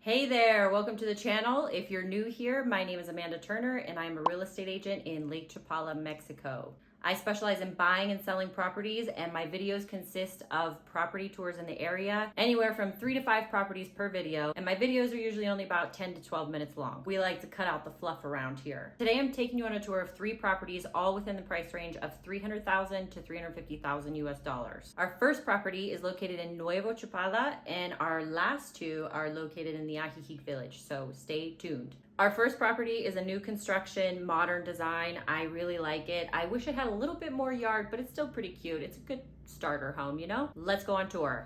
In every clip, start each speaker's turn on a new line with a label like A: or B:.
A: Hey there, welcome to the channel. If you're new here, my name is Amanda Turner and I'm a real estate agent in Lake Chapala, Mexico. I specialize in buying and selling properties, and my videos consist of property tours in the area, anywhere from 3 to 5 properties per video, and my videos are usually only about 10 to 12 minutes long. We like to cut out the fluff around here. Today I'm taking you on a tour of 3 properties, all within the price range of $300,000 to $350,000 US dollars. Our first property is located in Nuevo Chapala, and our last 2 are located in the Ajijic village, so stay tuned. Our first property is a new construction, modern design. I really like it. I wish it had a little bit more yard, but it's still pretty cute. It's a good starter home, you know? Let's go on tour.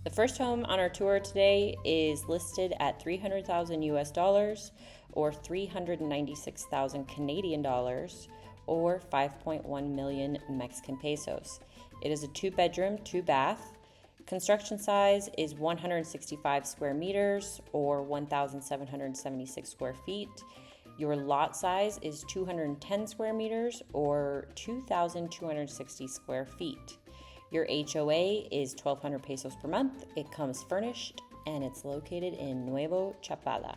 A: The first home on our tour today is listed at $300,000 US dollars or 396,000 Canadian dollars or 5.1 million Mexican pesos. It is a 2-bedroom, 2-bath. Construction size is 165 square meters or 1,776 square feet. Your lot size is 210 square meters or 2,260 square feet. Your HOA is 1,200 pesos per month. It comes furnished and it's located in Nuevo Chapala.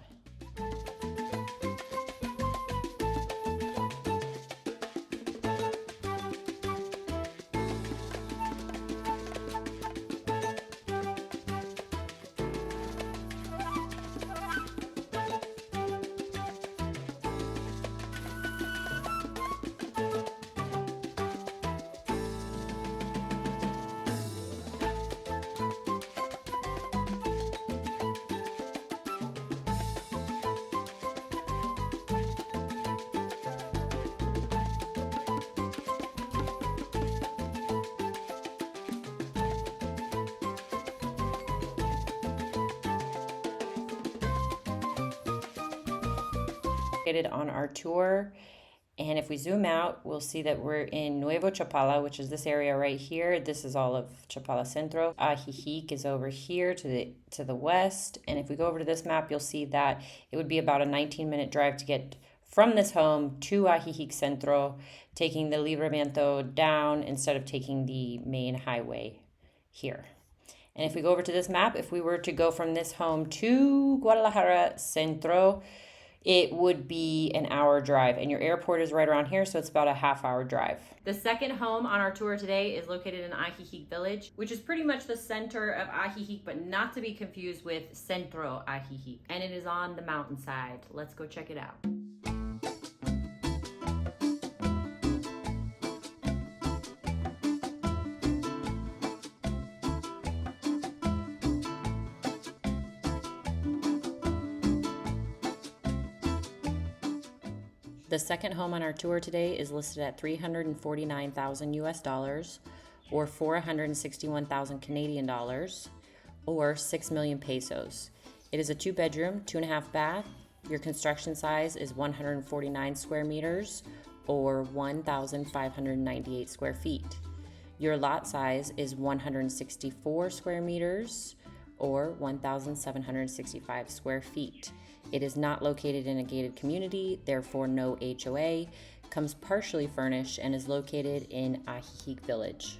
A: On our tour, and if we zoom out, we'll see that we're in Nuevo Chapala, which is this area right here. This is all of Chapala Centro. Ajijic is over here to the west, and if we go over to this map, you'll see that it would be about a 19-minute drive to get from this home to Ajijic Centro, taking the Libramiento down instead of taking the main highway here. And if we go over to this map, if we were to go from this home to Guadalajara Centro, it would be an hour drive, and your airport is right around here, so it's about a half-hour drive. The second home on our tour today is located in Ajijic village, which is pretty much the center of Ajijic, but not to be confused with Centro Ajijic, and it is on the mountainside. Let's go check it out. The second home on our tour today is listed at $349,000 US dollars or 461,000 Canadian dollars or 6 million pesos. It is a 2-bedroom, 2.5 bath. Your construction size is 149 square meters or 1,598 square feet. Your lot size is 164 square meters or 1,765 square feet. It is not located in a gated community, therefore no HOA, comes partially furnished, and is located in Ajijic village.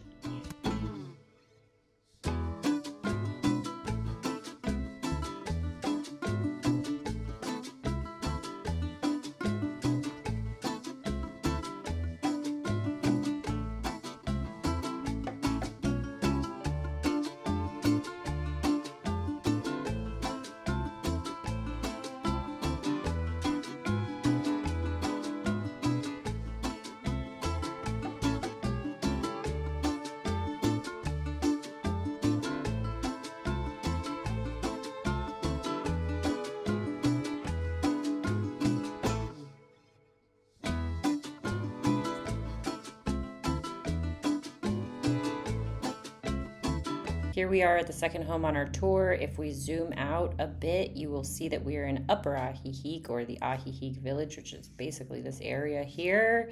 A: Here we are at the second home on our tour. If we zoom out a bit, you will see that we are in Upper Ajijic, or the Ajijic village, which is basically this area here.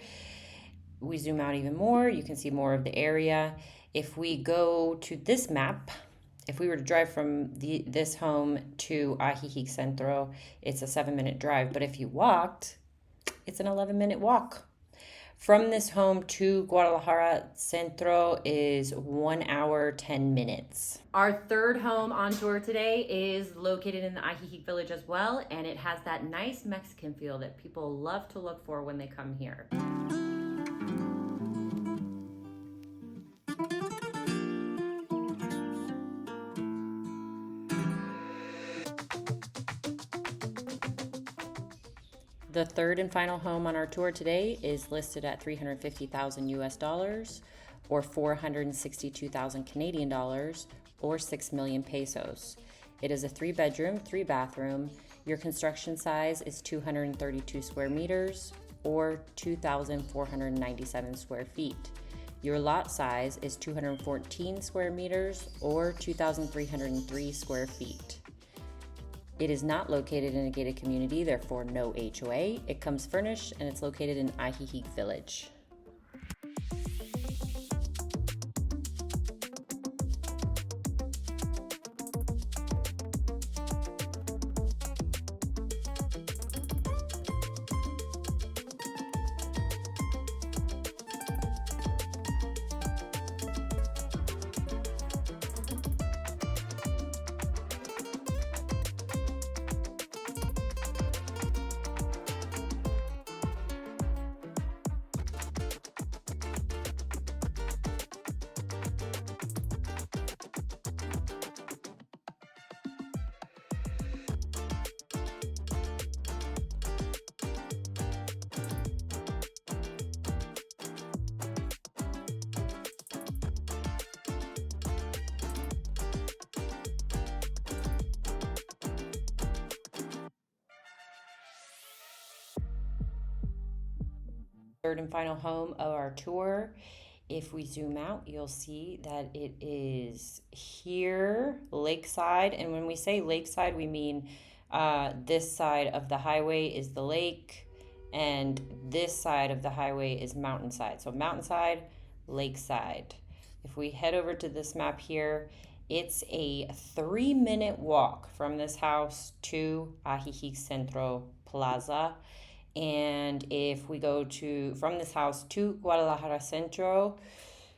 A: We zoom out even more, you can see more of the area. If we go to this map, if we were to drive from this home to Ajijic Centro, it's a 7-minute drive. But if you walked, it's an 11-minute walk. From this home to Guadalajara Centro is 1 hour, 10 minutes. Our third home on tour today is located in the Ajijic village as well, and it has that nice Mexican feel that people love to look for when they come here. The third and final home on our tour today is listed at $350,000 US or 462,000 Canadian dollars or 6 million pesos. It is a 3-bedroom, 3-bathroom. Your construction size is 232 square meters or 2,497 square feet. Your lot size is 214 square meters or 2,303 square feet. It is not located in a gated community, therefore no HOA. It comes furnished and it's located in Ajijic Village. Third and final home of our tour. If we zoom out, you'll see that it is here, lakeside. And when we say lakeside, we mean this side of the highway is the lake, and this side of the highway is mountainside. So mountainside, lakeside. If we head over to this map here, it's a 3-minute walk from this house to Ajijic Centro Plaza. And if we go from this house to Guadalajara Centro,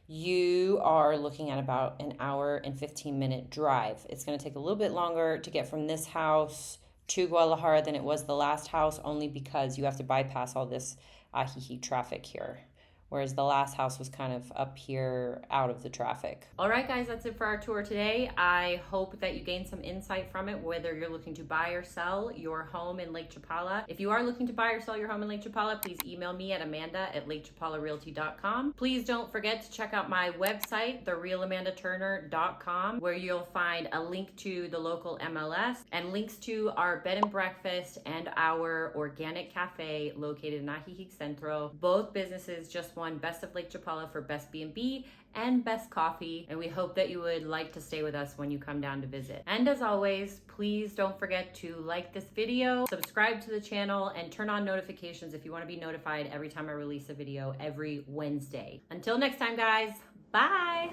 A: you are looking at about an hour and 15-minute drive. It's going to take a little bit longer to get from this house to Guadalajara than it was the last house, only because you have to bypass all this Ajijic traffic here. Whereas the last house was kind of up here out of the traffic. All right, guys, that's it for our tour today. I hope that you gained some insight from it, whether you're looking to buy or sell your home in Lake Chapala. If you are looking to buy or sell your home in Lake Chapala, please email me at amanda@lakechapalarealty.com. Please don't forget to check out my website, therealamandaturner.com, where you'll find a link to the local MLS and links to our bed and breakfast and our organic cafe located in Ajijic Centro. Both businesses just won Best of Lake Chapala for Best B&B and Best Coffee, and we hope that you would like to stay with us when you come down to visit. And as always, please don't forget to like this video, subscribe to the channel, and turn on notifications if you want to be notified every time I release a video every Wednesday. Until next time, guys, bye!